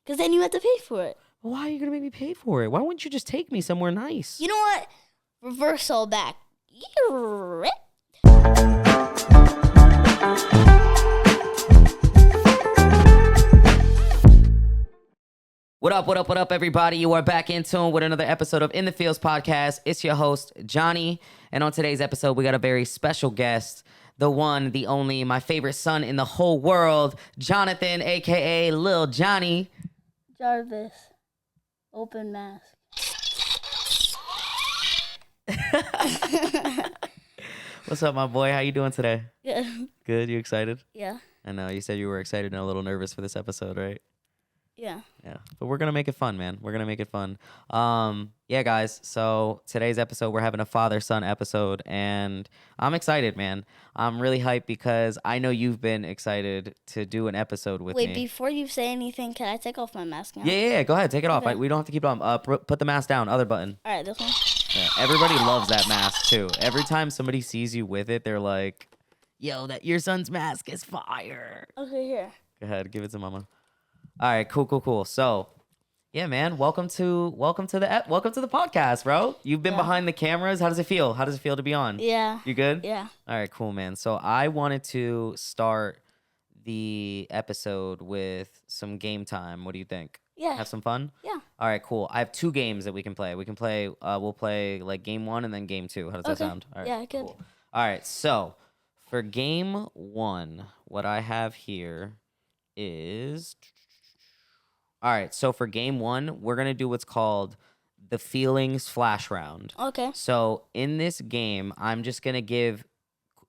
Because then you have to pay for it. Why are you gonna make me pay for it? Why wouldn't you just take me somewhere nice? You know what? Reverse all back. What up, everybody? You are back in tune with another episode of In the Fields podcast. It's your host, Johnny. And on today's episode, we got a very special guest, the one, the only, my favorite son in the whole world, Jonathan, a.k.a. Lil Johnny. Jarvis. Open mask. What's up, my boy? How you doing today? Good. Good? You excited? Yeah. I know. You said you were excited and a little nervous for this episode, right? Yeah. Yeah, but we're going to make it fun, man. We're going to make it fun. Yeah, guys, so today's episode, we're having a father-son episode, and I'm excited, man. I'm really hyped because I know you've been excited to do an episode with me. Wait, before you say anything, can I take off my mask now? Yeah, go ahead. Take it off. Okay. We don't have to keep it on. Put the mask down. Other button. All right, this one. Yeah, everybody loves that mask, too. Every time somebody sees you with it, they're like, yo, that your son's mask is fire. Okay, here. Go ahead. Give it to mama. All right, cool. So, yeah, man, welcome to the podcast, bro. You've been behind the cameras. How does it feel? How does it feel to be on? Yeah. You good? Yeah. All right, cool, man. So I wanted to start the episode with some game time. What do you think? Yeah. Have some fun? Yeah. All right, cool. I have two games that we can play. We'll play like game one and then game two. How does that sound? All right, yeah, good. cool. All right, so for game one, what I have here is... All right, so for game one, we're going to do what's called the feelings flash round. Okay. So in this game, I'm just going to give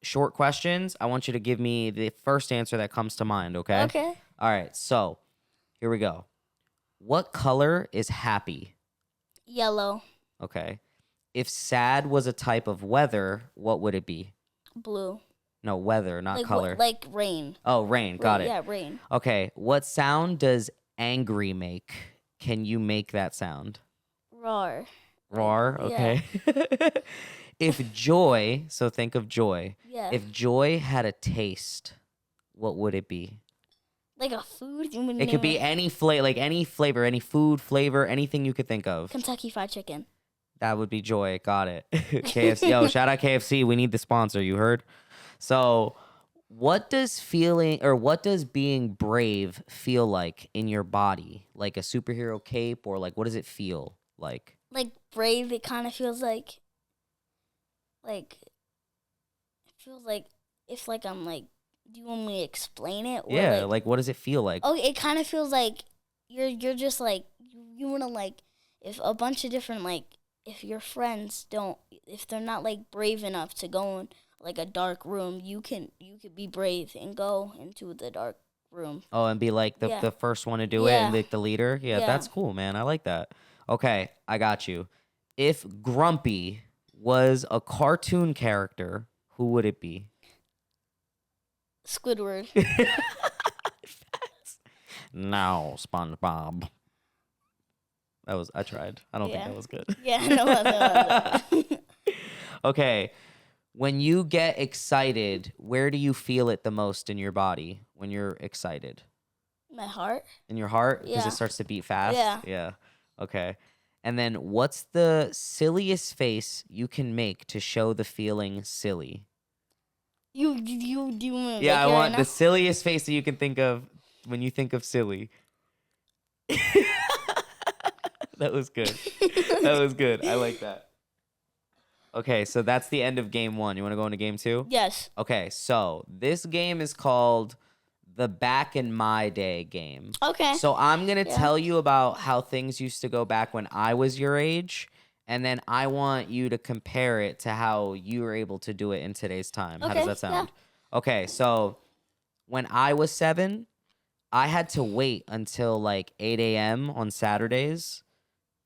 short questions. I want you to give me the first answer that comes to mind, okay? Okay. All right, so here we go. What color is happy? Yellow. Okay. If sad was a type of weather, what would it be? Blue. No, weather, not Like color. like rain. Oh, rain. Got it. Yeah, rain. Okay, what sound does angry make? Can you make that sound? Roar. Roar, Yeah. okay. If joy, so think of joy. Yeah. If joy had a taste, what would it be? Like a food? It could be any flavor, like any flavor, any food flavor, anything you could think of. Kentucky Fried Chicken. That would be joy. Got it. KFC. Yo, shout out KFC. We need the sponsor. You heard? So, what does being brave feel like in your body? Like a superhero cape, or like what does it feel like? Like brave, it kind of feels like it feels like if like I'm like, do you want me to explain it? Or Yeah, like what does it feel like? Oh, it kind of feels like you're just like you want to like if a bunch of different like if your friends if they're not like brave enough to go in like a dark room, you could be brave and go into the dark room. Oh, and be like the first one to do it and like the leader? Yeah, Yeah. that's cool, man. I like that. Okay, I got you. If Grumpy was a cartoon character, who would it be? Squidward. Now, SpongeBob. I tried. I don't think that was good. Yeah, no. Okay. When you get excited, where do you feel it the most in your body when you're excited? My heart. In your heart? Because Yeah. it starts to beat fast? Yeah. Yeah. Okay. And then what's the silliest face you can make to show the feeling silly? You do want to Yeah, I want right the now? silliest face that you can think of when you think of silly. That was good. That was good. I like that. Okay, so that's the end of game one. You want to go into game two? Yes. Okay, so this game is called the Back in My Day game. Okay. So I'm going to tell you about how things used to go back when I was your age, and then I want you to compare it to how you were able to do it in today's time. How does Okay, that sound? Okay, so when I was 7, I had to wait until like 8 a.m. on Saturdays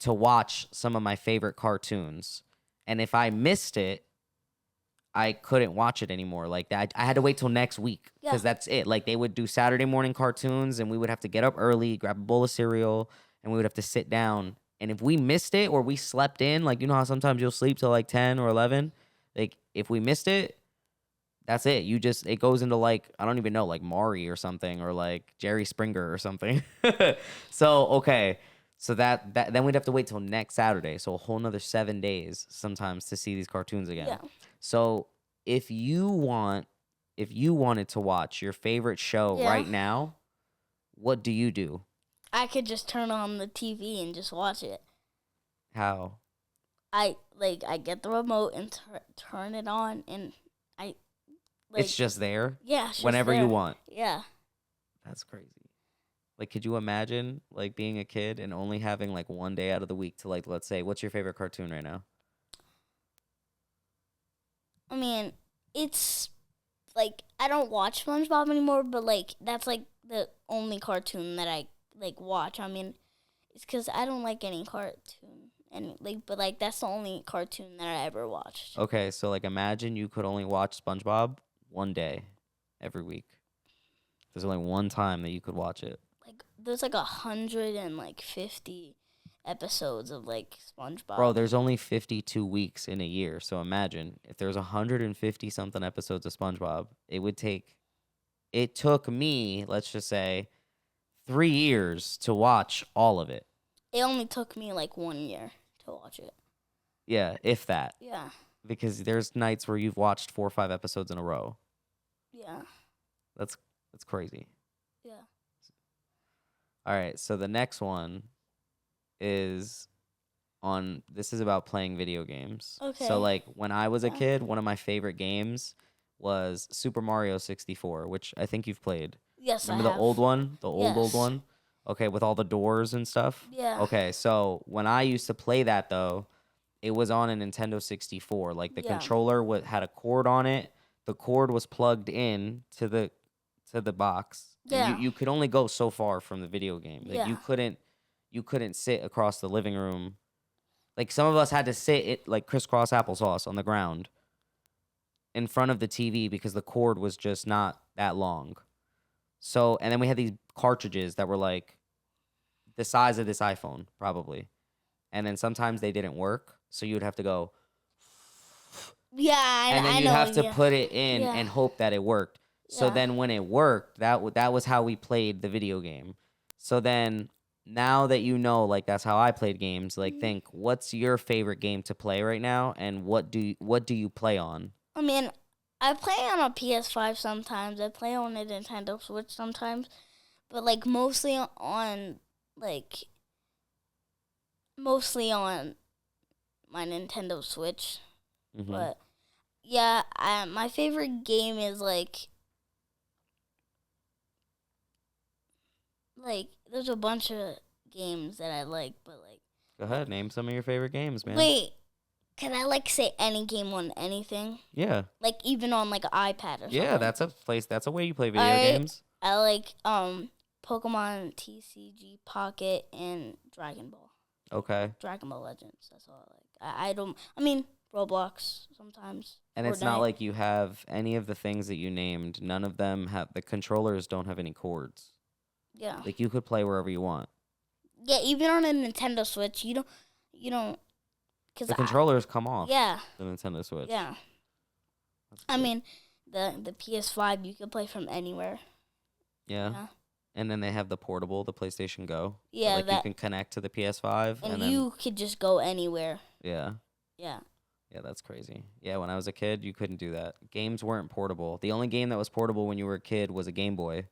to watch some of my favorite cartoons. And if I missed it, I couldn't watch it anymore. Like that, I had to wait till next week because that's it. Like they would do Saturday morning cartoons, and we would have to get up early, grab a bowl of cereal, and we would have to sit down. And if we missed it or we slept in, like you know how sometimes you'll sleep till like 10 or 11, like if we missed it, That's it. It goes into like, I don't even know, like Maury or something, or like Jerry Springer or something. So, okay. So that then we'd have to wait till next Saturday. So a whole nother 7 days sometimes to see these cartoons again. Yeah. So if you wanted to watch your favorite show Yeah. right now, what do you do? I could just turn on the TV and just watch it. How? I get the remote and turn it on, and I It's just there? Yeah, it's just Whenever you there. want. Yeah. That's crazy. Like, could you imagine, like, being a kid and only having, like, one day out of the week to, like, let's say, what's your favorite cartoon right now? I mean, it's like I don't watch SpongeBob anymore, but like that's like the only cartoon that I like watch. I mean, it's because I don't like any cartoon, and but like that's the only cartoon that I ever watched. Okay, so, like, imagine you could only watch SpongeBob one day every week. There's only one time that you could watch it. Like there's like 150 episodes of like SpongeBob. Bro, there's only 52 weeks in a year, so imagine if there's 150 something episodes of SpongeBob, it took me, let's just say, 3 years to watch all of it. It only took me like 1 year to watch it. Yeah, if that. Yeah. Because there's nights where you've watched 4 or 5 episodes in a row. Yeah. That's crazy. Yeah. All right, so the next one is this is about playing video games. Okay. So like when I was a kid, one of my favorite games was Super Mario 64, which I think you've played. Yes, Remember I have. the old one? The old Yes. one? Okay, with all the doors and stuff? Yeah. Okay, so when I used to play that though, it was on a Nintendo 64. Like the Yeah. controller had a cord on it. The cord was plugged in to the box. And Yeah. you could only go so far from the video game. Like Yeah. you couldn't sit across the living room. Like some of us had to sit like crisscross applesauce on the ground in front of the TV because the cord was just not that long. So, and then we had these cartridges that were like the size of this iPhone, probably. And then sometimes they didn't work, so you would have to go. Yeah, And then I you know. have to Yeah. put it in Yeah. and hope that it worked. So Yeah. then when it worked, that was how we played the video game. So then now that you know, like that's how I played games, like think, what's your favorite game to play right now, and what do you play on? I mean, I play on a PS5 sometimes. I play on a Nintendo Switch sometimes, but like mostly on my Nintendo Switch. Mhm. But yeah, my favorite game is like there's a bunch of games that I like, but like Go ahead, name some of your favorite games, man. wait, can I like say any game on anything? Yeah. Like even on like an iPad or something? Yeah, that's a way you play video Alright. games. I like Pokemon TCG Pocket and Dragon Ball Legends. That's all I like. I mean Roblox sometimes. And it's not Fortnite. like you have any of the things that you named. None of them the controllers don't have any cords. Yeah. Like you could play wherever you want. Yeah, even on a Nintendo Switch, you don't cuz The controllers come off Yeah. the Nintendo Switch. Yeah. That's I cool. mean, the PS5 you can play from anywhere. Yeah. Yeah. And then they have the portable, the PlayStation Go. Yeah, Like you that can connect to the PS5 and then you could just go anywhere. yeah. Yeah. Yeah, that's crazy. Yeah, when I was a kid, you couldn't do that. Games weren't portable. The only game that was portable when you were a kid was a Game Boy.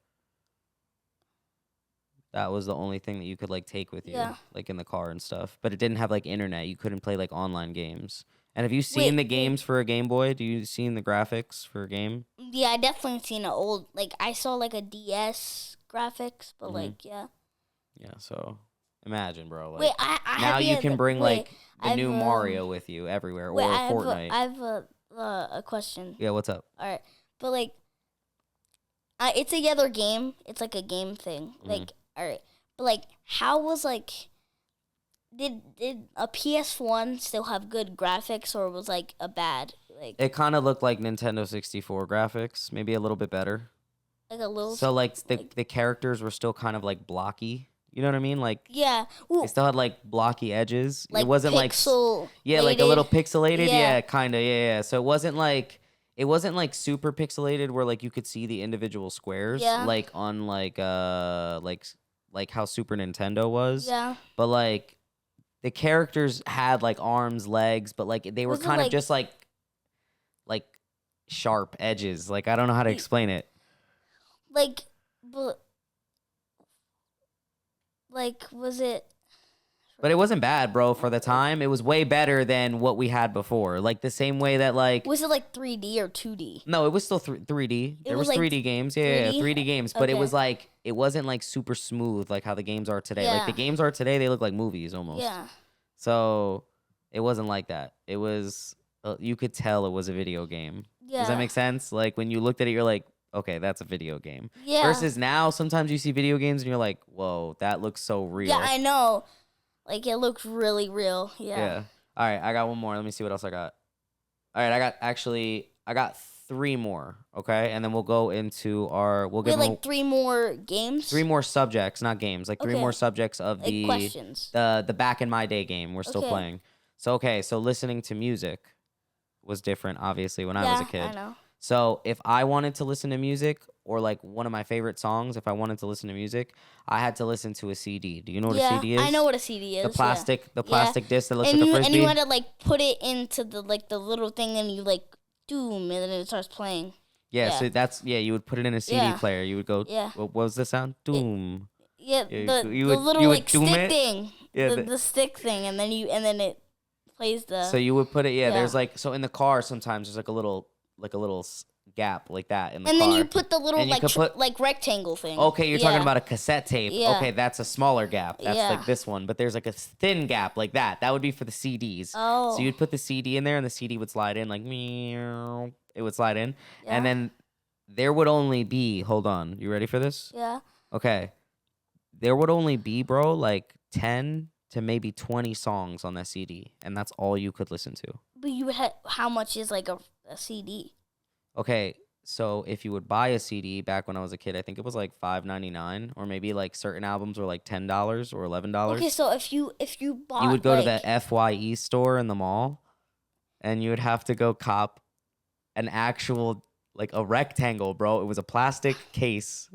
That was the only thing that you could like take with you, Yeah. like in the car and stuff. But it didn't have like internet. You couldn't play like online games. And have you seen the games for a Game Boy? Do you seen the graphics for a game? Yeah, I definitely seen an old I saw like a DS graphics, but Mhm. like yeah. Yeah, so imagine, bro. Like Wait, I now have you can bring like the I've, new Mario with you everywhere Wait, or I have Fortnite. I have a question. Yeah, what's up? All right, but like, it's a other game. It's like a game thing. Mhm. Like, all right, but like, how was like, did a PS1 still have good graphics, or was like a bad like It kind of looked like Nintendo 64 graphics, maybe a little bit better. a little? So like the characters were still kind of like blocky. You know what I mean? Like Yeah, they ooh, still had like blocky edges. like it wasn't like pixel. yeah, like a little pixelated. Yeah. Yeah, kind of. Yeah, yeah. So it wasn't like it wasn't like super pixelated where like you could see the individual squares Yeah. like on like how Super Nintendo was. Yeah. But like the characters had like arms, legs, but like they were Was it, kind of like- just like sharp edges. Like I don't know how to explain it. Like, but, like, was it? But it wasn't bad, bro. For the time, it was way better than what we had before. Like the same way that like Was it like 3D or 2D? no, it was still 3D. There was was, like, 3D games. Yeah, 3D? 3D games. But it Okay. was like it wasn't like super smooth like how the games are today. Like the Yeah. games are today, they look like movies almost. Yeah. So it wasn't like that. It was you could tell it was a video game. Yeah. Does that make sense? Like when you looked at it, you're like, okay, that's a video game. Yeah. Versus now, sometimes you see video games and you're like, whoa, that looks so real. Yeah, I know. Like, it looked really real. Yeah. Yeah. All right, I got one more. Let me see what else I got. All right, I got 3 more. Okay, and then we'll go into we'll We give had them like 3 more games. 3 more subjects, not games. Like 3 Okay. more subjects of like the questions. the back in my day game we're still Okay. playing. So listening to music was different, obviously, when I was a kid. I know. So if I wanted to listen to music or like one of my favorite songs, if I wanted to listen to music, I had to listen to a CD. Do you know what a CD is? I know what a CD is. The plastic Yeah. disc that looks And like a you frisbee. and you had to like put it into the little thing, and you like doom, and then it starts playing. Yeah, Yeah. so that's you would put it in a CD Yeah. player. You would go. Yeah. What was the sound? Doom. Yeah, Yeah, the you the would- little you would like doom stick it? thing. Yeah, the stick thing, and then it plays the. So you would put it. Yeah, Yeah. there's like in the car sometimes there's like a little gap like that in the and car. then you put the little And you could put- like rectangle thing. Okay, you're talking Yeah. about a cassette tape. Yeah. Okay, that's a smaller gap. That's Yeah. like this one, but there's like a thin gap like that. That would be for the CDs. Oh. So you'd put the CD in there, and the CD would slide in like meow. It would slide in, Yeah. and then there would only be. Hold on, you ready for this? Yeah. Okay, there would only be, bro, like 10 to maybe 20 songs on that CD, and that's all you could listen to. But you had how much is like a CD? Okay, so if you would buy a CD back when I was a kid, I think it was like $5.99, or maybe like certain albums were like $10 or $11. Okay, so if you bought You would go to like, the FYE store in the mall, and you would have to go cop an actual like a rectangle, bro. It was a plastic case,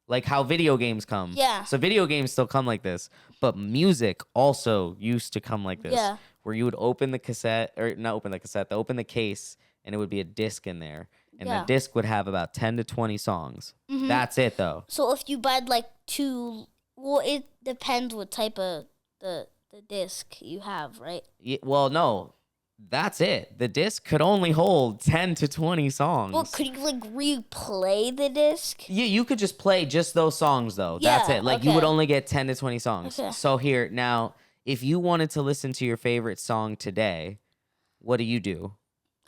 like how video games come. Yeah. So video games still come like this, but music also used to come like this. Yeah. Where you would open the cassette, or not open the cassette, open the case, and it would be a disc in there. And Yeah. the disc would have about 10 to 20 songs. Mhm. That's it, though. So if you buy like 2, well, it depends what type of the disc you have, right? Well, no, that's it. The disc could only hold 10 to 20 songs. Well, could you like replay the disc? You could just play just those songs, though. That's Yeah, it. Like, you would okay. only get 10 to 20 songs. Okay. So here, now, if you wanted to listen to your favorite song today, what do?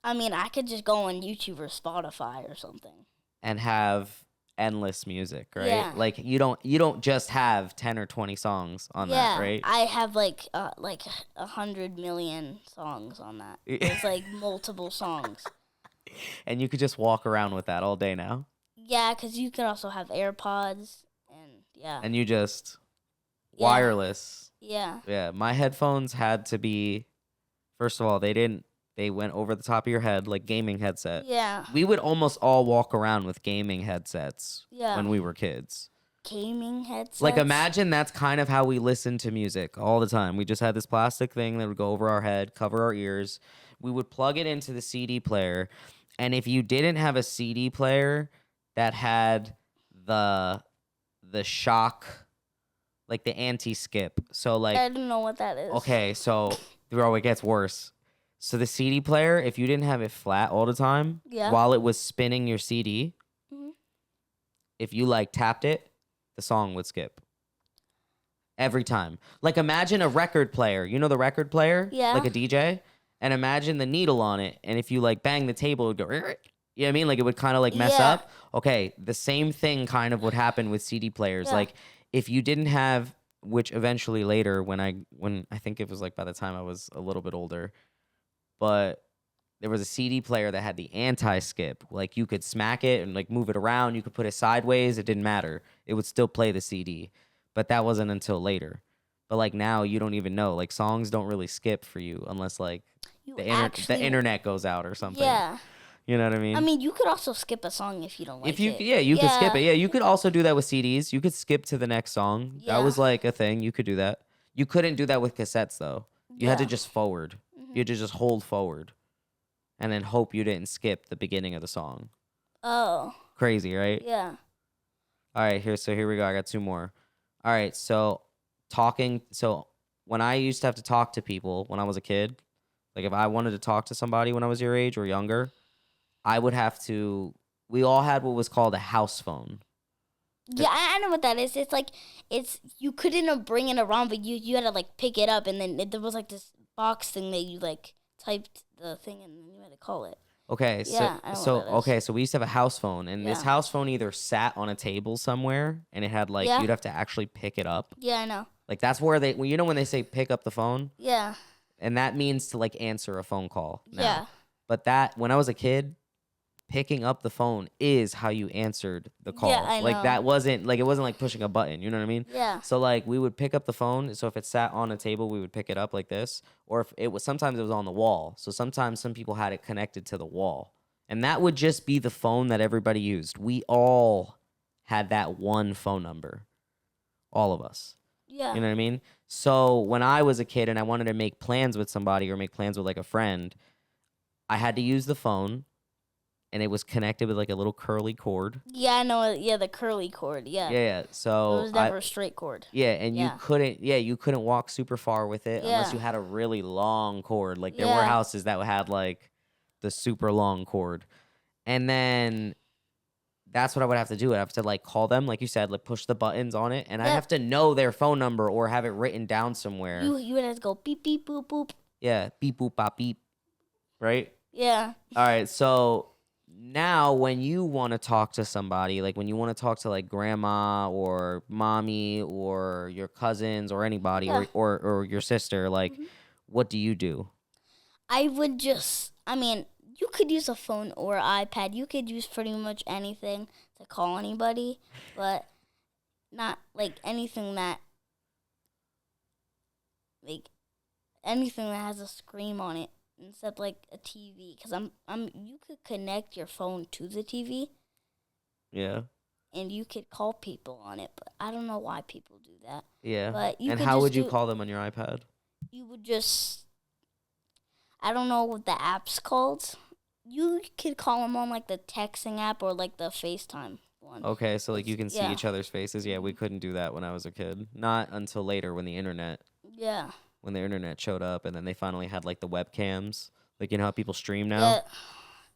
I mean, I could just go on YouTube or Spotify or something. And have endless music, right? Yeah. Like, you don't just have 10 or 20 songs on Yeah, that, right? I have like 100 million songs on that. It's like multiple songs. And you could just walk around with that all day now. Yeah, because you could also have AirPods and yeah. And you just Yeah. wireless. Yeah. Yeah, my headphones had to be, first of all, they went over the top of your head like gaming headset. Yeah. We would almost all walk around with gaming headsets Yeah. when we were kids. Gaming headsets. Like, imagine that's kind of how we listened to music all the time. We just had this plastic thing that would go over our head, cover our ears. We would plug it into the CD player. And if you didn't have a CD player that had the shock, like the anti-skip. So, like, I don't know what that is. okay, so it gets worse. So the CD player, if you didn't have it flat all the time, Yeah. while it was spinning your CD, Mhm. if you like tapped it, the song would skip. Every time. Like, imagine a record player. You know the record player? Yeah. Like a DJ? And imagine the needle on it. And if you like bang the table, it would go, you know what I mean? Like, it would kind of like mess Yeah. up. Okay, the same thing kind of would happen with CD players. Yeah. Like, if you didn't have, which eventually later when I think it was like by the time I was a little bit older, but there was a CD player that had the anti-skip. Like, you could smack it and like move it around. You could put it sideways. It didn't matter. It would still play the CD. But that wasn't until later. But like now, you don't even know. Like, songs don't really skip for you unless like You the actually, internet goes out or something. Yeah. You know what I mean? I mean, you could also skip a song if you don't like it. You could skip it. Yeah, you could also do that with CDs. You could skip to the next song. Yeah. That was like a thing. You could do that. You couldn't do that with cassettes though. You had to just forward. You had to just hold forward, and then hope you didn't skip the beginning of the song. Oh. Crazy, right? Yeah. All right, here we go. I got 2 more. All right, so when I used to have to talk to people when I was a kid, like if I wanted to talk to somebody when I was your age or younger, I would have to. We all had what was called a house phone. Yeah, I know what that is. It's like you couldn't bring it around, but you had to like pick it up, and then there was like this box thing that you like typed the thing, and then you had to call it. Okay, Yeah, I know what that is. so we used to have a house phone, and this house phone either sat on a table somewhere, and it had like you'd have to actually pick it up. Yeah, I know. Like that's where when they say pick up the phone. Yeah. And that means to like answer a phone call. Now. Yeah. But when I was a kid, picking up the phone is how you answered the call. Yeah, I know. Like it wasn't like pushing a button, you know what I mean? Yeah. So like we would pick up the phone. So if it sat on a table, we would pick it up like this. Or if it was sometimes it was on the wall. So sometimes some people had it connected to the wall. And that would just be the phone that everybody used. We all had that one phone number. All of us. Yeah. You know what I mean? So when I was a kid and I wanted to make plans with somebody or make plans with like a friend, I had to use the phone, and it was connected with like a little curly cord. Yeah, I know. Yeah, the curly cord. Yeah. Yeah. So it was never a straight cord. Yeah, and you couldn't walk super far with it unless you Yeah. had a really long cord. Like there were houses that had like the super long cord, and then that's what I would have to do. I'd have to like call them, like you said, like push the buttons on it, and I have to know their phone number or have it written down somewhere. You would have to go beep beep boop boop. Yeah, beep boop bop beep, right? Yeah. All right, so now when you want to talk to somebody, like when you want to talk to like grandma or mommy or your cousins or anybody or your sister, like what do you do? I would you could use a phone or iPad. You could use pretty much anything to call anybody, but not like anything that has a screen on it, except like a TV. Because you could connect your phone to the TV. Yeah. And you could call people on it, but I don't know why people do that. Yeah. But and how would you call them on your iPad? You would I don't know what the app's called. You could call them on like the texting app or like the FaceTime one. Okay, so like you can see each other's faces. Yeah, we couldn't do that when I was a kid. Not until later when the internet showed up, and then they finally had like the webcams. Like you know how people stream now?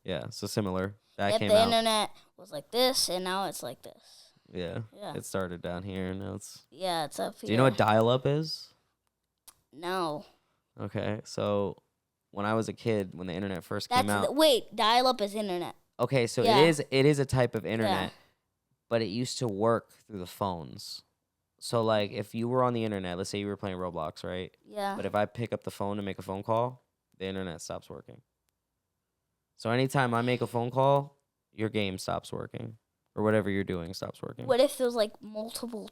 Yeah, so similar. That came the out. internet was like this, and now it's like this. Yeah. It started down here, and now it's... Yeah, it's up here. Do you know what dial-up is? No. Okay, so when I was a kid, when the internet first came out... dial-up is internet. Okay, so it is a type of internet, but it used to work through the phones. So, like, if you were on the internet, let's say you were playing Roblox, right? Yeah. But if I pick up the phone to make a phone call, the internet stops working. So anytime I make a phone call, your game stops working. Or whatever you're doing stops working. What if there's, like, multiple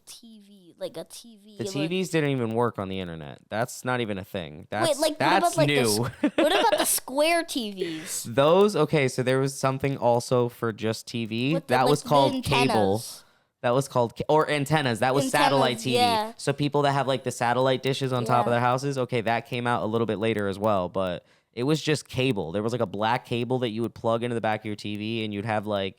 like a TV? The TVs didn't even work on the internet. That's not even a thing. That's what about, like, new. What about the square TVs? So there was something also for just TV. That was called cable. That was called, or antennas. That was satellite TV. Yeah. So people that have like the satellite dishes on top of their houses, okay, that came out a little bit later as well. But it was just cable. There was like a black cable that you would plug into the back of your TV, and you'd have like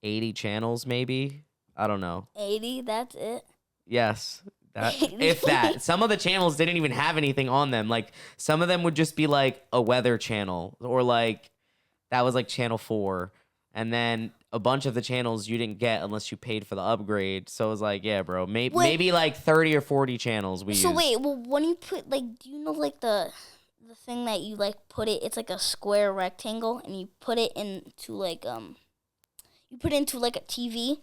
80 channels maybe. I don't know. 80, that's it? Yes. If that. Some of the channels didn't even have anything on them. Like some of them would just be like a weather channel, or like that was like channel 4. And then a bunch of the channels you didn't get unless you paid for the upgrade. So it was like, yeah, bro, maybe like 30 or 40 channels we used. So wait, well, when you put, like, do you know, like, the thing that you, like, put it, it's like a square rectangle, and you put it into, like, a TV,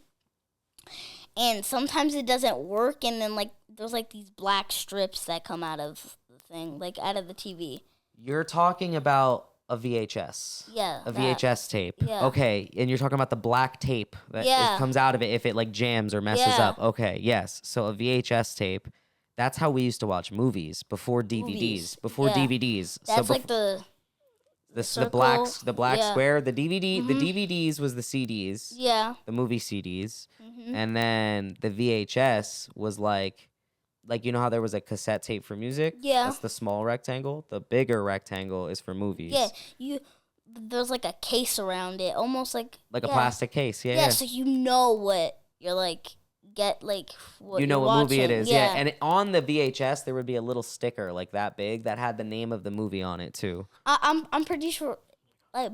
and sometimes it doesn't work, and then, like, there's, like, these black strips that come out of the thing, like, out of the TV. You're talking about a VHS. Yeah. A VHS tape. Yeah. Okay, and you're talking about the black tape that it comes out of it if it like jams or messes up. Okay, yes. So a VHS tape, that's how we used to watch movies before DVDs. Before DVDs. That's like the The black circle. the black Yeah. square. The DVD the Mhm. DVDs was the CDs, Yeah. the movie CDs, Mhm. and then the VHS was like you know how there was a cassette tape for music? Yeah. That's the small rectangle. The bigger rectangle is for movies. Yeah. There's like a case around it, almost like Like a plastic case. Yeah, Yeah. yeah. So you know what you're like what You know you're what movie it watching. is. Yeah. And on the VHS there would be a little sticker like that big that had the name of the movie on it too. I'm pretty sure. I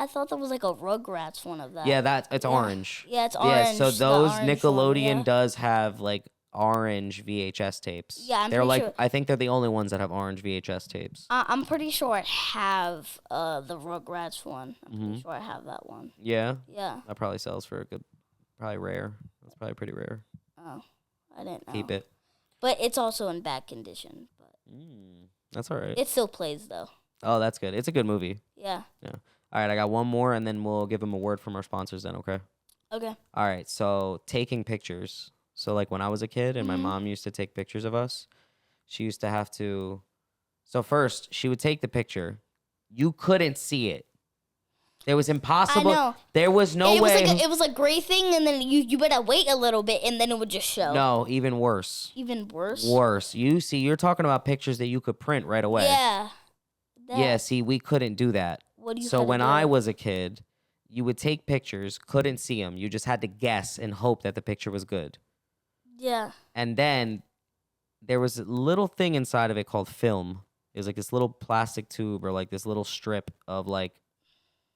thought that was like a Rugrats one of that. Yeah, it's orange. Yeah, it's Yeah, orange. so the those orange Nickelodeon one, does have like orange VHS tapes. Yeah, I'm they're pretty like sure. I think they're the only ones that have orange VHS tapes. I'm pretty sure I have the Rugrats one. I'm Mm-hmm. pretty sure I have that one. Yeah, Yeah. that probably sells for a good, probably rare. That's probably pretty rare. Oh, I didn't know. Keep it. But it's also in bad condition. But That's all right. it still plays though. Oh, that's good. It's a good movie. Yeah. All right, I got one more, and then we'll give them a word from our sponsors. Then, okay? Okay. All right. So taking pictures. So like when I was a kid, and my Mhm. mom used to take pictures of us, she used to have to. So first, she would take the picture. You couldn't see it. It was impossible. I know. There was no way. It was a gray thing, and then you better wait a little bit, and then it would just show. No, even worse. Even worse. Worse. You're talking about pictures that you could print right away. Yeah. Yeah, see, we couldn't do that. What do you? So had to when do? I was a kid, you would take pictures, couldn't see them. You just had to guess and hope that the picture was good. Yeah. And then there was a little thing inside of it called film. It was like this little plastic tube or like this little strip of like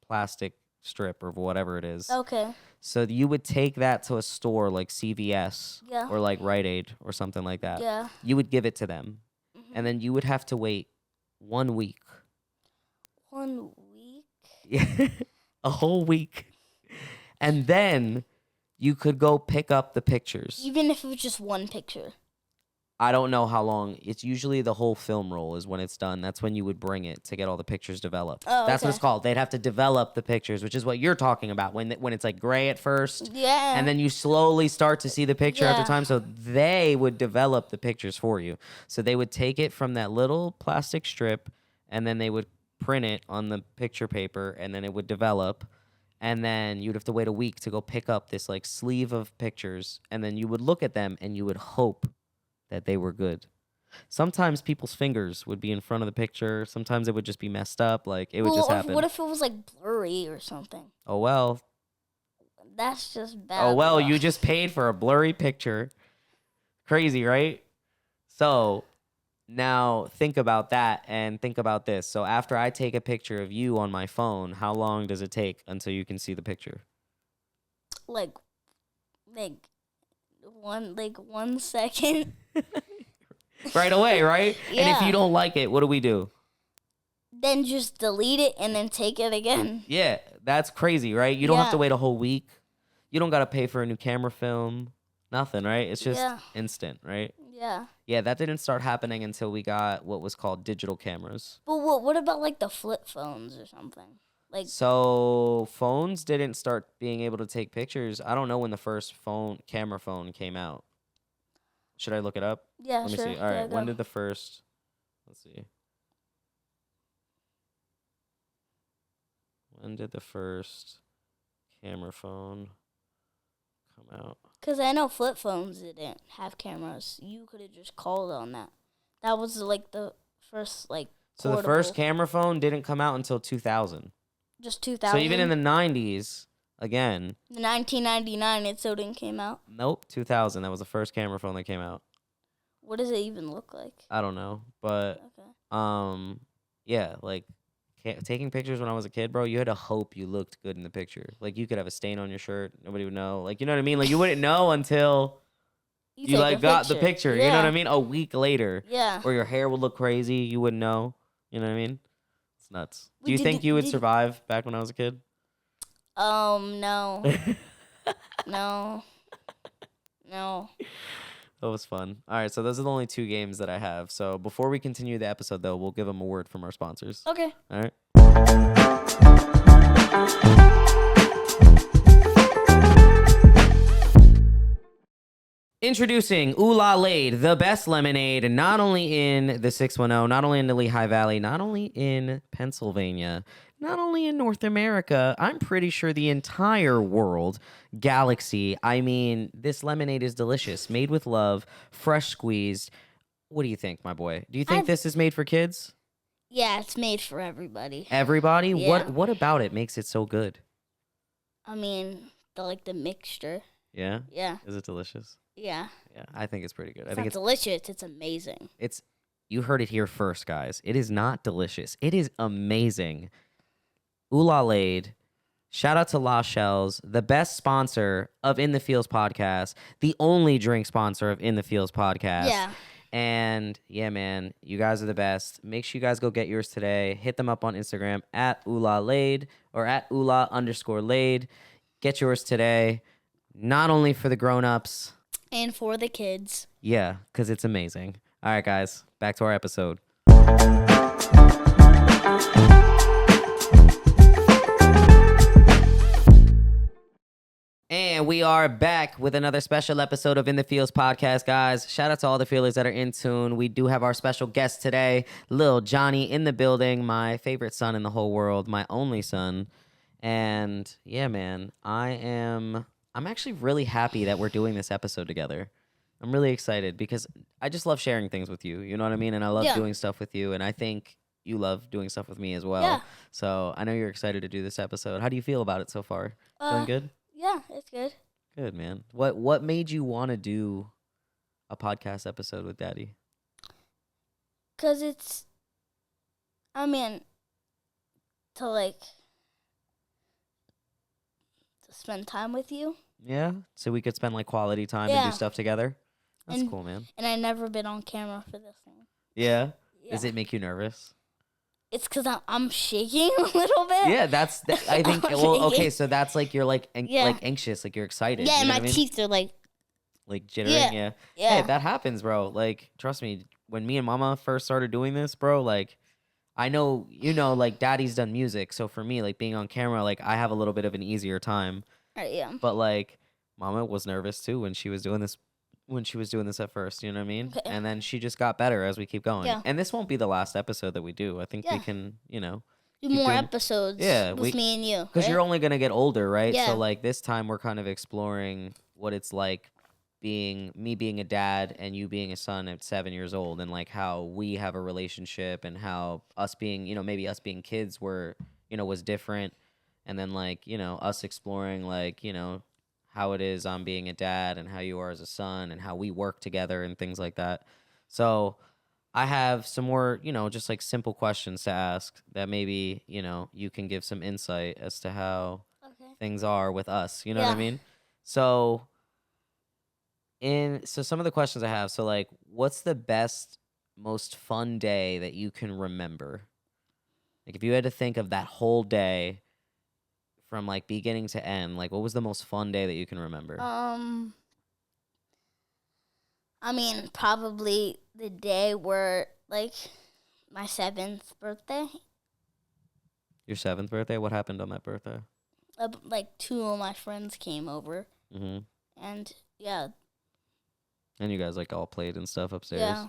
plastic strip or whatever it is. Okay. So you would take that to a store like CVS Yeah. or like Rite Aid or something like that. Yeah. You would give it to them. Mhm. And then you would have to wait 1 week. 1 week. Yeah, a whole week. And then you could go pick up the pictures. Even if it was just one picture. I don't know how long. It's usually the whole film roll is when it's done. That's when you would bring it to get all the pictures developed. Oh, That's what okay. it's called. They'd have to develop the pictures, which is what you're talking about when it's like gray at first. Yeah. And then you slowly start to see the picture after Yeah. time. So they would develop the pictures for you. So they would take it from that little plastic strip and then they would print it on the picture paper and then it would develop. And then you'd have to wait a week to go pick up this like sleeve of pictures. And then you would look at them and you would hope that they were good. Sometimes people's fingers would be in front of the picture. Sometimes it would just be messed up. Like it would just happen. What if it was like blurry or something? Oh, well. That's just bad. Oh, well, luck. you just paid for a blurry picture. Crazy, right? So now think about that and think about this. So after I take a picture of you on my phone, how long does it take until you can see the picture? like 1 second. Right away, right? And if Yeah. you don't like it, what do? Then just delete it and then take it again. Yeah, that's crazy, right? You don't have to Yeah. wait a whole week. You don't got to pay for a new camera film. Nothing, right? It's just Yeah. instant, right? Yeah. Yeah, that didn't start happening until we got what was called digital cameras. But what about like the flip phones or something? Like So phones didn't start being able to take pictures. I don't know when the first camera phone came out. Should I look it up? yeah, Let me sure. see. All Yeah, right, when go. did the first? Let's see. When did the first camera phone come out? Cause I know flip phones didn't have cameras. You could have just called on that. That was like the first like. So the first portable- camera phone didn't come out until 2000. Just 2000. So even in the 90s, again, 1999, it still didn't came out. nope, 2000. That was the first camera phone that came out. What does it even look like? I don't know, but Okay. yeah, like taking pictures when I was a kid, bro, you had to hope you looked good in the picture. Like you could have a stain on your shirt, nobody would know. Like you know what I mean? Like you wouldn't know until you take like a got the picture. You know what I Yeah. mean? A week later, Yeah. or your hair would look crazy, you wouldn't know. You know what I mean? It's nuts. Do Wait, you think you would did- survive back when I was a kid? No. No. No. That was fun. All right, so those are the only 2 games that I have. So before we continue the episode, though, we'll give them a word from our sponsors. Okay. All right. Introducing OuLa-Lade, the best lemonade, not only in the 610, not only in the Lehigh Valley, not only in Pennsylvania, not only in North America, I'm pretty sure the entire world, galaxy. I mean, this lemonade is delicious, made with love, fresh squeezed. What do you think, my boy? Do you think this is made for kids? Yeah, it's made for everybody. Everybody? Yeah. What about it makes it so good? I mean, the mixture. Yeah? Yeah. Is it delicious? Yeah. Yeah, I think it's pretty good. It's I think not delicious. It's amazing. you heard it here first, guys. It is not delicious. It is amazing. OuLa-Lade. Shout out to La Shells, the best sponsor of In the Fields podcast, the only drink sponsor of In the Fields podcast. Yeah. And yeah, man, you guys are the best. Make sure you guys go get yours today. Hit them up on Instagram at OuLa-Lade or at Oula_Lade. Get yours today. Not only for the grown-ups. And for the kids. Yeah, because it's amazing. All right, guys, back to our episode. And we are back with another special episode of In the Fields podcast, guys. Shout out to all the feelers that are in tune. We do have our special guest today, Lil Johnny in the building, my favorite son in the whole world, my only son. And yeah, man, I'm actually really happy that we're doing this episode together. I'm really excited because I just love sharing things with you. You know what I mean? And I love doing stuff with you. And I think you love doing stuff with me as well. Yeah. So I know you're excited to do this episode. How do you feel about it so far? Feeling good? Yeah, it's good. Good, man. What made you want to do a podcast episode with Daddy? 'Cause it's, I mean, to spend time with you. Yeah? So we could spend like quality time and do stuff together? That's cool, man. And I've never been on camera for this thing. Yeah? Yeah. Does it make you nervous? It's 'cause I'm shaking a little bit. Yeah, I think, well, okay, so that's like you're like Yeah. anxious, like you're excited. Yeah, you and know my what I mean? teeth are like, Like jittering, yeah. yeah. Hey, that happens, bro. Like, trust me, when me and Mama first started doing this, bro, like, I know, like, Daddy's done music, so for me, like, being on camera, like, I have a little bit of an easier time. Yeah. But, like, Mama was nervous, too, when she was doing this at first, you know what I mean? Okay. And then she just got better as we keep going. Yeah. And this won't be the last episode that we do. I think we Yeah. can, Do keep more doing- episodes Yeah, with me and you. because you're only going to get older, right? Yeah. So, like, this time we're kind of exploring what it's like being a dad and you being a son at 7 years old, and, like, how we have a relationship and how us being, maybe us being kids were, was different. And then, like, us exploring, like, how it is on being a dad and how you are as a son and how we work together and things like that. So I have some more, just like simple questions to ask that maybe, you can give some insight as to how things are with us. You know what I mean? So some of the questions I have, so like, what's the best, most fun day that you can remember? Like, if you had to think of that whole day from like beginning to end, like, what was the most fun day that you can remember? I mean, probably the day where, like, my 7th birthday. Your 7th birthday? What happened on that birthday? Like, 2 of my friends came over. Mm-hmm. And, yeah. And you guys, like, all played and stuff upstairs? Yeah.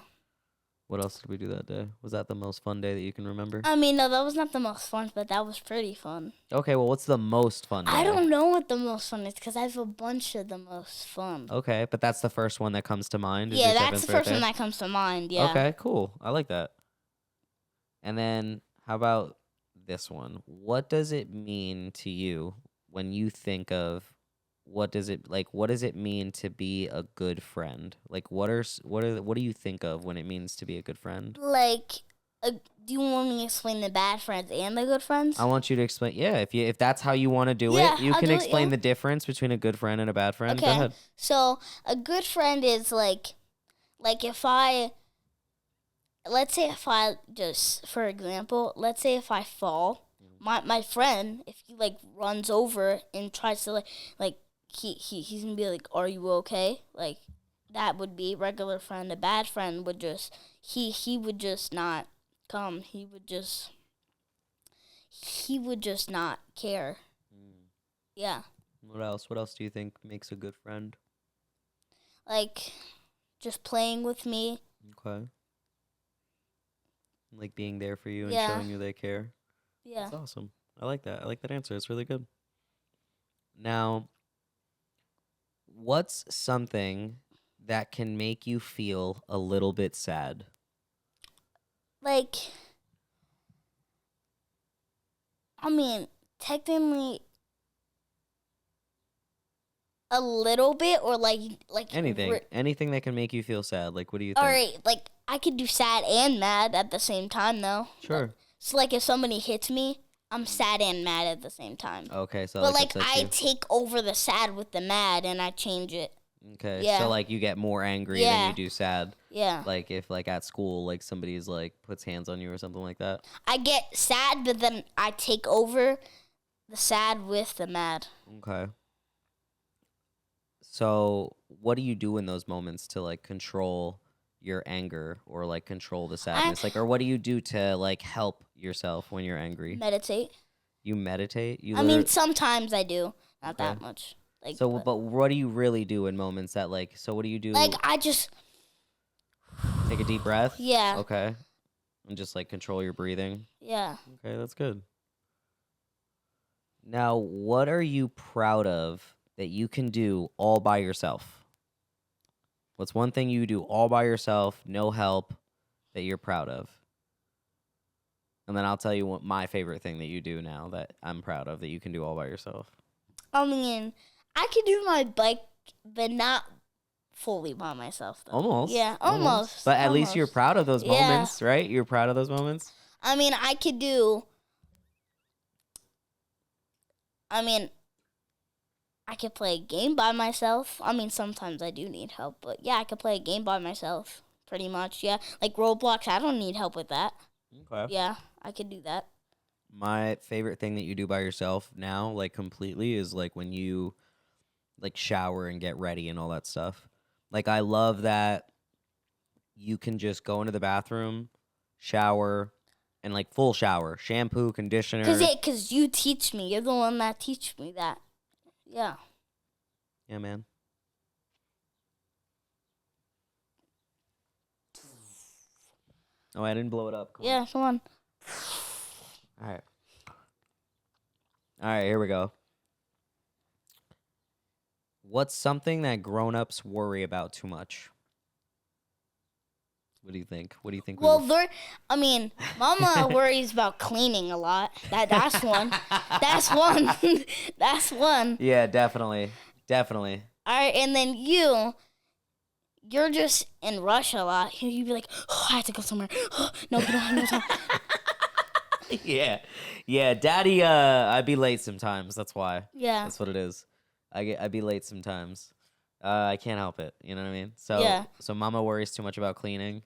What else did we do that day? Was that the most fun day that you can remember? I mean, no, that was not the most fun, but that was pretty fun. Okay, well, what's the most fun day? I don't know what the most fun is because I have a bunch of the most fun. Okay, but that's the first one that comes to mind? Is Yeah, your that's 7th the first birthday? one that comes to mind, yeah. Okay, cool. I like that. And then how about this one? What does it mean to you when you think of what does it mean to be a good friend? Like, what do you think of when it means to be a good friend? Like, do you want me to explain the bad friends and the good friends? I want you to explain. Yeah, if that's how you want to do Yeah, it, you I'll can do it, explain yeah. the difference between a good friend and a bad friend. Go Okay. ahead. So, a good friend is like if let's say if I just, for example, let's say if I fall, my friend, if he like runs over and tries to like he's gonna be like, "Are you okay?" Like, that would be a regular friend. A bad friend would just he would just not come. He would just not care. Yeah. What else? What else do you think makes a good friend? like just playing with me. Okay. Like being there for you and Yeah. showing you they care. Yeah. That's awesome. I like that. I like that answer. It's really good. Now, what's something that can make you feel a little bit sad? Like, I mean, technically a little bit, or like Anything. Anything that can make you feel sad. Like, what do you All think? right, like I could do sad and mad at the same time, though. Sure. So, like, if somebody hits me, I'm sad and mad at the same time. Okay, so But like like upsets I you. take over the sad with the mad, and I change it. Okay, Yeah. so like you get more angry than Yeah. you do sad. Yeah. Like if like at school, like somebody's like puts hands on you or something like that. I get sad, but then I take over the sad with the mad. Okay. So what do you do in those moments to like control your anger or like control the sadness? Like, or what do you do to like help yourself when you're angry? Meditate. You meditate? You I mean, sometimes I do, not Okay. that much. Like, so, but what do you really do in moments that like? So what do you do? like I just Take a deep breath. Yeah. Okay. And just like control your breathing. Yeah. Okay, that's good. Now, what are you proud of that you can do all by yourself? What's one thing you do all by yourself, no help, that you're proud of? And then I'll tell you what my favorite thing that you do now that I'm proud of that you can do all by yourself. I mean, I could do my bike, but not fully by myself, though. Almost. Yeah, almost. But at least you're almost. proud of those Yeah. moments, right? You're proud of those moments? I mean, I could play a game by myself. I mean, sometimes I do need help, but yeah, I could play a game by myself, pretty much, yeah. Like Roblox, I don't need help with that. Okay. Yeah, I could do that. My favorite thing that you do by yourself now, like completely, is like when you like shower and get ready and all that stuff. Like I love that you can just go into the bathroom, shower, and like full shower, shampoo, conditioner. Cause you teach me. You're the one that teach me that. Yeah. Yeah, man. Oh, I didn't blow it up. Come on. Yeah, come on. All right. All right, here we go. What's something that grown-ups worry about too much? What do you think? What do you think? Well, Mama worries about cleaning a lot. That's one. That's one. That's one. Yeah, definitely. Definitely. All right, and then you're just in rush a lot. You'd be like, oh, I have to go somewhere. No, we don't have no time. Yeah. Yeah, Daddy, I'd be late sometimes. That's why. Yeah. That's what it is. I'd be late sometimes. I can't help it. You know what I mean? So, Yeah. So Mama worries too much about cleaning,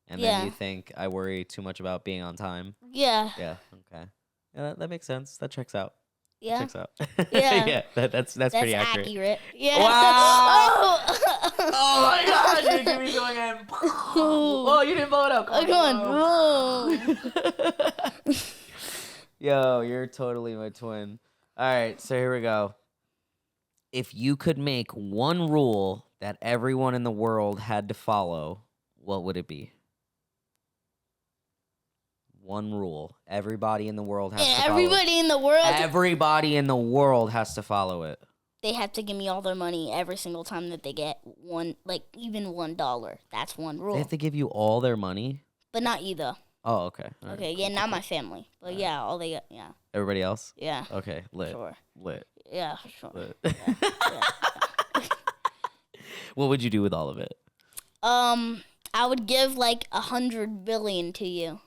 and Yeah. then you think I worry too much about being on time. Yeah. Yeah. Okay. Yeah, that makes sense. That checks out. Yeah. Checks out. Yeah. Yeah. That's pretty accurate. Yeah. Wow. Oh. Oh my God! You're giving me going in. Oh, you didn't blow it up. Come on. Whoa. Yo, you're totally my twin. All right, so here we go. If you could make one rule that everyone in the world had to follow, what would it be? One rule. Everybody in the world has to follow it. Everybody in the world, Everybody in the world has to follow it. they have to give me all their money every single time that they get one, like even $1. That's one rule. They have to give you all their money? But not you though. Oh, okay. All right, Okay, cool, yeah, cool, not cool. my family. But yeah, all they got, yeah, Everybody else? yeah, Okay, lit. sure, Lit. yeah, sure. Lit. Yeah. What would you do with all of it? I would give like 100 billion to you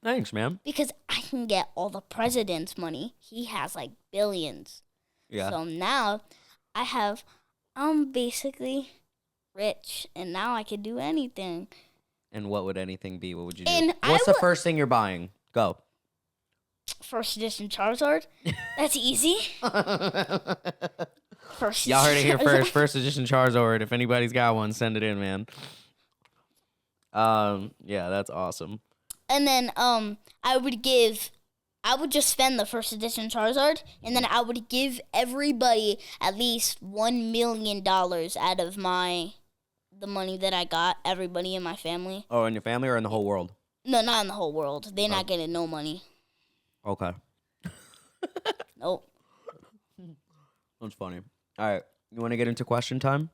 Thanks, man. because I can get all the president's money. He has like billions. Yeah. So now I'm basically rich, and now I can do anything. And what would anything be? What would you do? And What's the first thing you're buying? Go. First edition Charizard. That's easy. First Y'all heard it here Charizard. first. First edition Charizard. If anybody's got one, send it in, man. Yeah, that's awesome. And then I I would just spend the first edition Charizard, and then I would give everybody at least $1 million out of the money that I got. Everybody in my family. Oh, in your family or in the whole world? No, not in the whole world. They're not getting no money. Okay. Nope. That's funny. All right. You want to get into question time?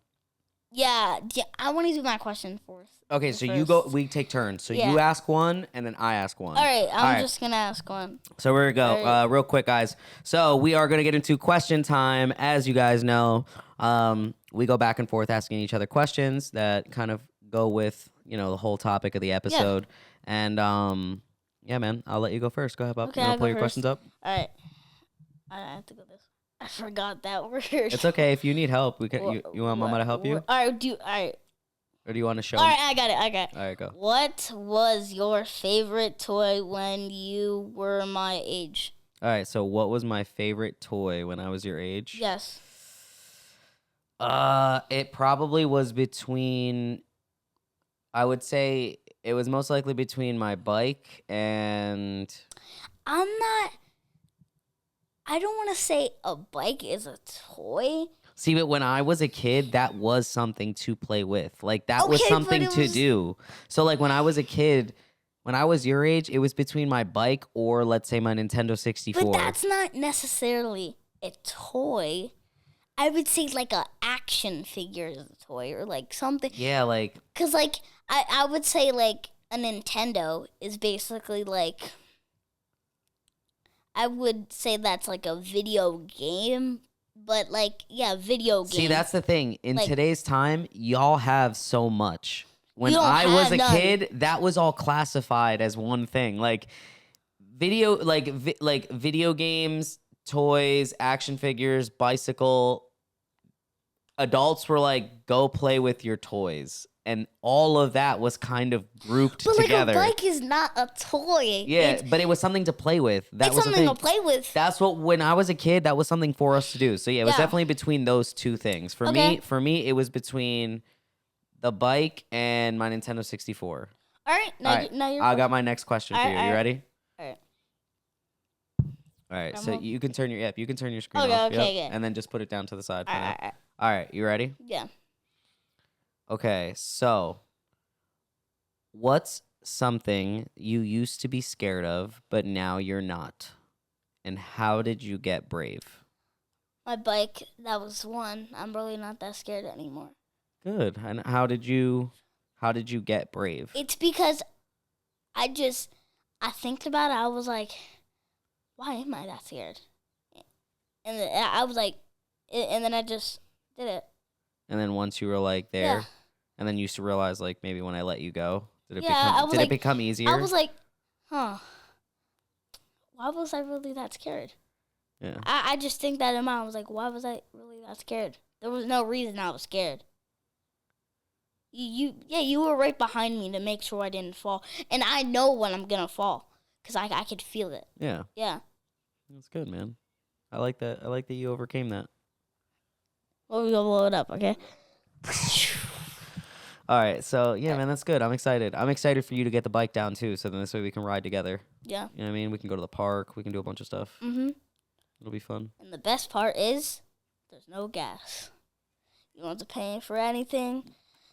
Yeah, I want to do my question first. Okay, so you go. We take turns. So you ask one, and then I ask one. All right, I'm just gonna ask one. So we're gonna go real quick, guys. So we are gonna get into question time. As you guys know, we go back and forth asking each other questions that kind of go with the whole topic of the episode. Yeah. And yeah, man, I'll let you go first. Go ahead, Bob. Okay, you I'll wanna pull go your first. questions up? All right, I have to go this. I forgot that word. It's okay if you need help. We can. You want Mama to help you? All right. Or do you want to show? All right, I got it. All right, go. What was your favorite toy when you were my age? All right, so what was my favorite toy when I was your age? Yes. It probably was between. I would say it was most likely between my bike and. I don't want to say a bike is a toy. See, but when I was a kid, that was something to play with. Like, that was something to do. So, like, when I was a kid, when I was your age, it was between my bike or, let's say, my Nintendo 64. But that's not necessarily a toy. I would say, like, a action figure is a toy or, like, something. Yeah, like... Because, like, I would say, like, a Nintendo is basically, like... I would say that's, like, a video game. But, like, yeah, video game. See, that's the thing. In like, today's time, y'all have so much. When I was a kid, that was all classified as one thing. Like, video games, toys, action figures, bicycle. Adults were like, go play with your toys. And all of that was kind of grouped together. But, like, a bike is not a toy. Yeah, but it was something to play with. It's something to play with. That's what, when I was a kid, that was something for us to do. So, yeah, it was definitely between those two things. For me, it was between the bike and my Nintendo 64. All right. Now you're I got my next question for you. You ready? All right. All right. So you can turn your screen off. Okay. And then just put it down to the side. All right. All right. You ready? Yeah. Okay. So, what's something you used to be scared of, but now you're not? And how did you get brave? My bike. That was one. I'm really not that scared anymore. Good. And how did you get brave? It's because I think about it. I was like, why am I that scared? And then I was like, and then I just did it. And then once you were like there, and then you used to realize like maybe when I let you go, did it become easier? I was like, huh? Why was I really that scared? Yeah. I just think that in my mind. I was like, why was I really that scared? There was no reason I was scared. You were right behind me to make sure I didn't fall. And I know when I'm going to fall because I could feel it. Yeah. Yeah. That's good, man. I like that. I like that you overcame that. Well, we're going to blow it up, okay? All right. So, yeah, man, that's good. I'm excited. I'm excited for you to get the bike down, too, so then this way we can ride together. Yeah. You know what I mean? We can go to the park. We can do a bunch of stuff. Mm-hmm. It'll be fun. And the best part is there's no gas. You don't have to pay for anything.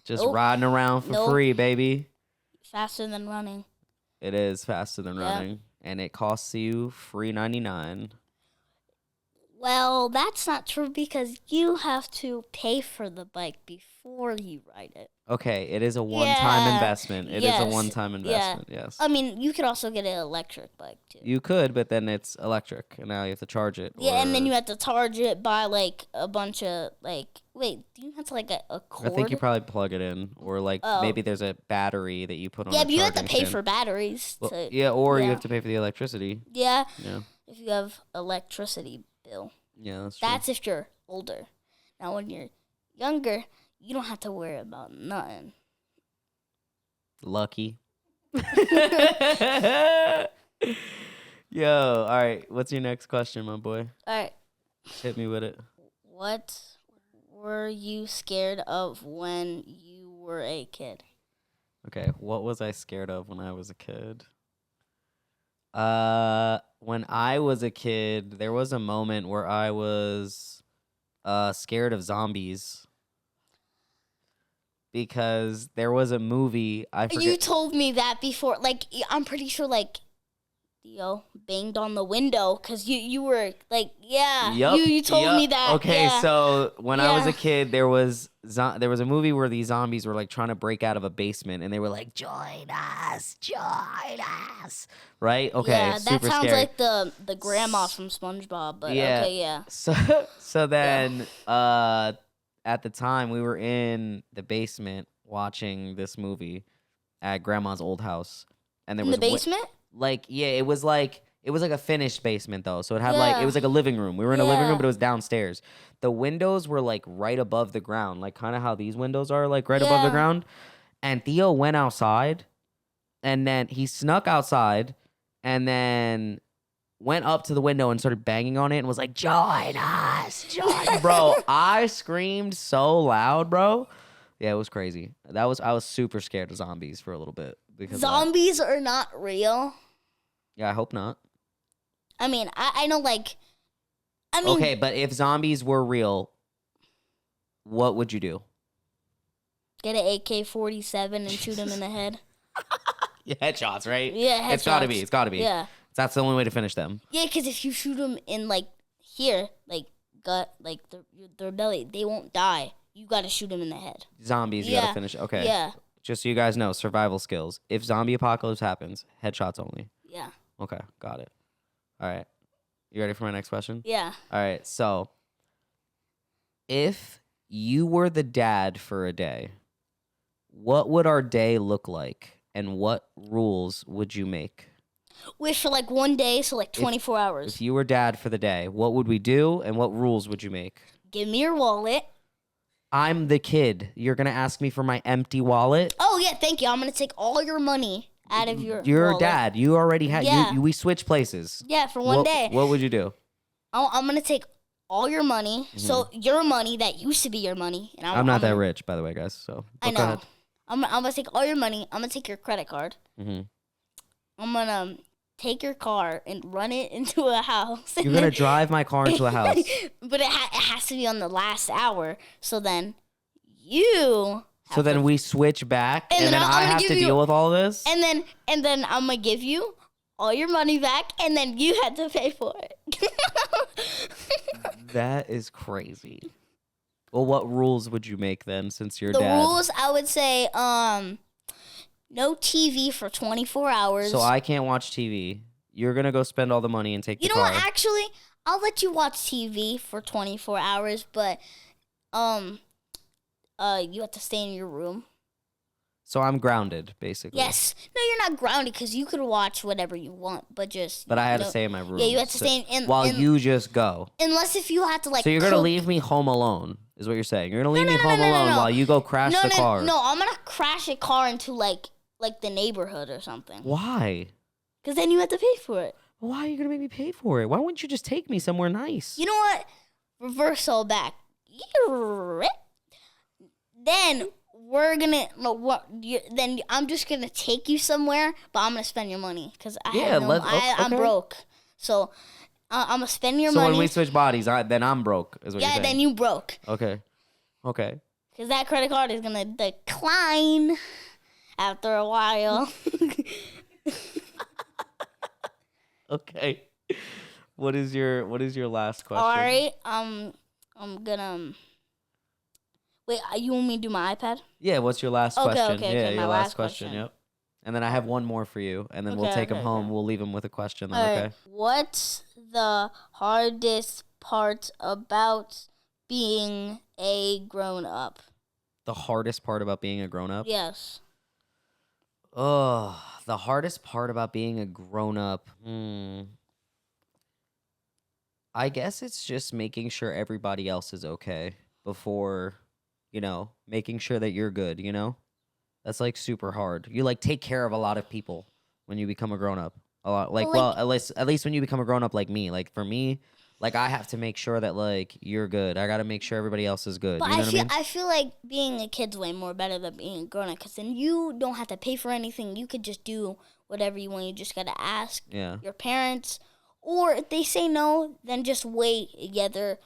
Just riding around for free, baby. Faster than running. It is faster than running. And it costs you $3.99. Well, that's not true because you have to pay for the bike before you ride it. Okay, it is a one-time investment. It is a one-time investment, yes. I mean, you could also get an electric bike, too. You could, but then it's electric, and now you have to charge it. Yeah, and then you have to charge it by, like, a bunch of, like... Wait, do you have to, like, a cord? I think you probably plug it in, or, like, maybe there's a battery that you put on. Yeah, but you have to pay for batteries. Well, you have to pay for the electricity. Yeah, if you have electricity bill. Yeah, that's true. That's if you're older. Now, when you're younger, you don't have to worry about nothing. Lucky. Yo, all right. What's your next question, my boy? All right. Hit me with it. What were you scared of when you were a kid? Okay, what was I scared of when I was a kid? When I was a kid, there was a moment where I was scared of zombies because there was a movie, I You forget. told me that before. Like, I'm pretty sure, like, Theo banged on the window because you were like, yeah, Yup, you told me yup. that. Okay, yeah. so when I was a Yeah. kid, there was a movie where these zombies were like trying to break out of a basement, and they were like, "Join us!" Right? Okay, Yeah, that super sounds scary. like the grandma from SpongeBob, but Yeah. okay, yeah. So then at the time we were in the basement watching this movie at grandma's old house, and there In the was basement? it was like a finished basement though. So it had like it Yeah. was like a living room. We were in a living room, Yeah. but it was downstairs. The windows were like right above the ground, like kind of how these windows are, like right above the Yeah. ground. And Theo went outside, and then he snuck outside, and then went up to the window and started banging on it and was like, "Join us, join!" Bro, I screamed so loud, bro. Yeah, it was crazy. I was super scared of zombies for a little bit because of that. Zombies are not real. Yeah, I hope not. I mean, I know, like, I mean, Okay, but if zombies were real, what would you do? get an AK-47 and shoot him in the head. Yeah, headshots, right? Yeah, headshots. It's gotta be. It's gotta be. Yeah. That's the only way to finish them. Yeah, because if you shoot them in, like, here, like, gut, like, their belly, they won't die. You got to shoot them in the head. Zombies, you Yeah. gotta finish. Okay. Yeah. Just so you guys know, survival skills. If zombie apocalypse happens, headshots only. Yeah. Okay, got it. All right. You ready for my next question? Yeah. All right. So, if you were the dad for a day, what would our day look like, and what rules would you make? Wish for, like, one day, so, like, 24 hours. If you were dad for the day, what would we do, and what rules would you make? Give me your wallet. I'm the kid. You're gonna ask me for my empty wallet. Oh, yeah, thank you. I'm going to take all your money out of your You're wallet. dad. You already had. Yeah. We switch places. Yeah, for one day. What would you do? I'm going to take all your money. So, your money that used to be your money. And I'm not that gonna, rich, by the way, guys. So I go know. ahead. I'm going to take all your money. I'm going to take your credit card. Mhm. I'm going to take your car and run it into a house. You're gonna drive my car into a house. But it has to be on the last hour. So then you. So then we switch back, And and then then I'm I gonna have give to you- deal with all this. And then I'm gonna give you all your money back, and then you had to pay for it. That is crazy. Well, what rules would you make then, since you're The dad? rules, I would say, no TV for 24 hours. So I can't watch TV. You're gonna go spend all the money and take You the know car. what? Actually, I'll let you watch TV for 24 hours, but you have to stay in your room. So I'm grounded, basically. Yes. No, you're not grounded because you could watch whatever you want, but just. But I had to no- stay in my room. Yeah, you have to so- stay in. while in you just go. Unless if you had to like. So you're gonna cook- leave me home alone, is what you're saying. You're gonna leave me no, home no, no, alone no. while you go crash No, the no, car. no. I'm gonna crash a car into like the neighborhood or something. Why? Because then you have to pay for it. Why are you gonna make me pay for it? Why wouldn't you just take me somewhere nice? You know what? Reverse all back. Then we're gonna no what? Then I'm just gonna take you somewhere, but I'm gonna spend your money because I'm okay. broke. So I'm gonna spend your So money. when we switch bodies, then I'm broke, is what you're Yeah, saying. then you broke Okay. because that credit card is gonna decline after a while. Okay. What is your last question? All right. I'm gonna. Wait, you want me to do my iPad? Yeah, what's your last Okay, question? okay, yeah, okay, your my last last question. question. Yep. And then I have one more for you, and then we'll Okay, take him okay, home. okay. We'll leave him with a question. Then, All okay. right. What's the hardest part about being a grown up? The hardest part about being a grown up? Yes. Oh, the hardest part about being a grown up. I guess it's just making sure everybody else is okay before, making sure that you're good, That's like super hard. You like take care of a lot of people when you become a grown up. A lot Well, at least when you become a grown up like me. Like for me, Like, I have to make sure that, like, you're good. I got to make sure everybody else is good. But You know what I mean? I feel like being a kid's way more better than being a grown up, because then you don't have to pay for anything. You could just do whatever you want. You just gotta ask your parents, or if they say no, then just wait another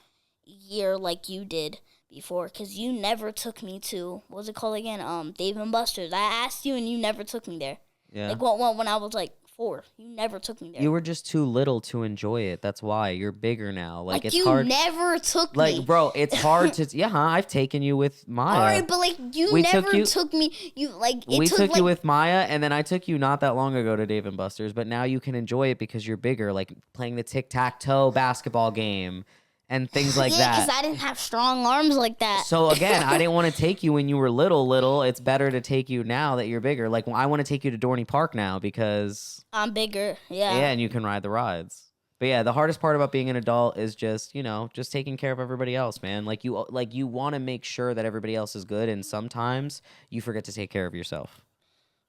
year like you did before, because you never took me to, what was it called again? Dave and Buster's. I asked you and you never took me there. Yeah. Like when I was like 4, you never took me there. You were just too little to enjoy it. That's why. You're bigger now. Like it's you hard. never took like, me. Like, bro, it's hard to. Yeah, I've taken you with Maya. All right, but like you never took me. You like it we took like, you with Maya, and then I took you not that long ago to Dave and Buster's. But now you can enjoy it because you're bigger. Like playing the tic-tac-toe basketball game and things like that. Yeah, because I didn't have strong arms like that. So again, I didn't want to take you when you were little. It's better to take you now that you're bigger. Like I want to take you to Dorney Park now because I'm bigger. Yeah. Yeah, and you can ride the rides. But yeah, the hardest part about being an adult is just, just taking care of everybody else, man. Like you want to make sure that everybody else is good, and sometimes you forget to take care of yourself.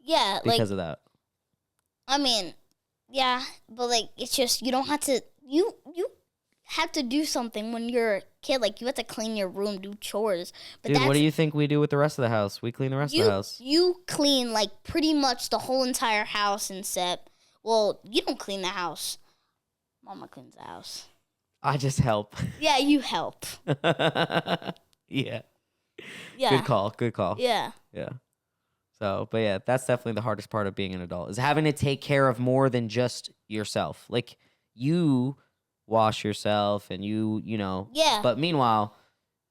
Yeah, because of that. I mean, yeah, but like it's just you don't have to you have to do something when you're a kid. Like you have to clean your room, do chores. But Dude, what do you think we do with the rest of the house? We clean the rest of the house. You clean like pretty much the whole entire house, except you don't clean the house. Mama cleans the house. I just help. Yeah, you help. Yeah. Yeah. Good call. Yeah. Yeah. So, but yeah, that's definitely the hardest part of being an adult is having to take care of more than just yourself. Like you wash yourself and you know. Yeah. But meanwhile,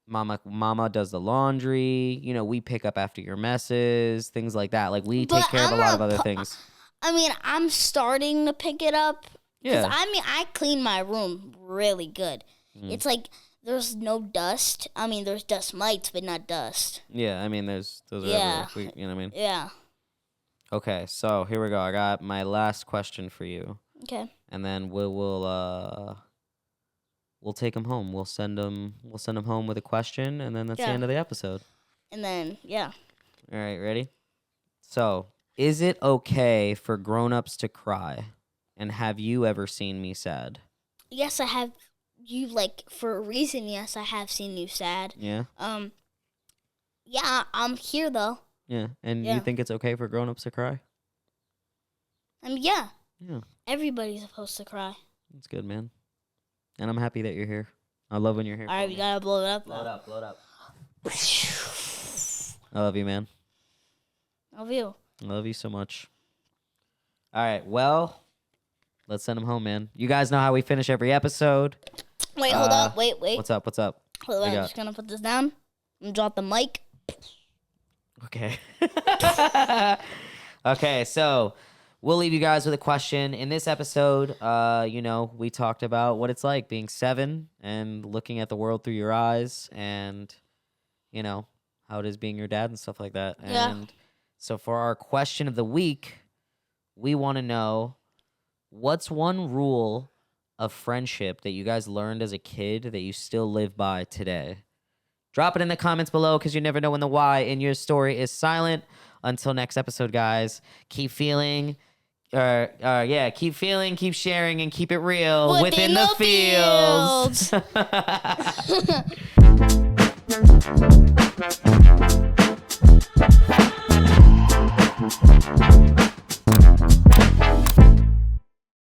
mama does the laundry. We pick up after your messes, things like that. Like we take care of a lot of other things. I mean, I'm starting to pick it up. Yeah. I clean my room really good. It's like there's no dust. I mean, there's dust mites, but not dust. Yeah, I mean, those are yeah. everywhere. You know what I mean? Yeah. Okay, so here we go. I got my last question for you. Okay. And then we'll take them home. We'll send them home with a question, and then that's the end of the episode. And then yeah. All right, ready? So, is it okay for grown-ups to cry? And have you ever seen me sad? Yes, I have. You for a reason. Yes, I have seen you sad. Yeah. Yeah, I'm here though. Yeah, and you think it's okay for grown-ups to cry? Yeah. Yeah. Everybody's supposed to cry. That's good, man. And I'm happy that you're here. I love when you're here. All right, we gotta blow it up. Blow it up. I love you, man. Love you. I love you so much. All right, well, let's send them home, man. You guys know how we finish every episode. Wait, hold up. Wait. What's up? Hold on, I'm just gonna put this down. I'm gonna drop the mic. Okay. Okay, so we'll leave you guys with a question. In this episode, we talked about what it's like being 7 and looking at the world through your eyes and, how it is being your dad and stuff like that. Yeah. And so for our question of the week, we want to know, what's one rule of friendship that you guys learned as a kid that you still live by today? Drop it in the comments below because you never know when the why in your story is silent. Until next episode, guys, keep feeling, keep feeling, keep sharing, and keep it real within the fields.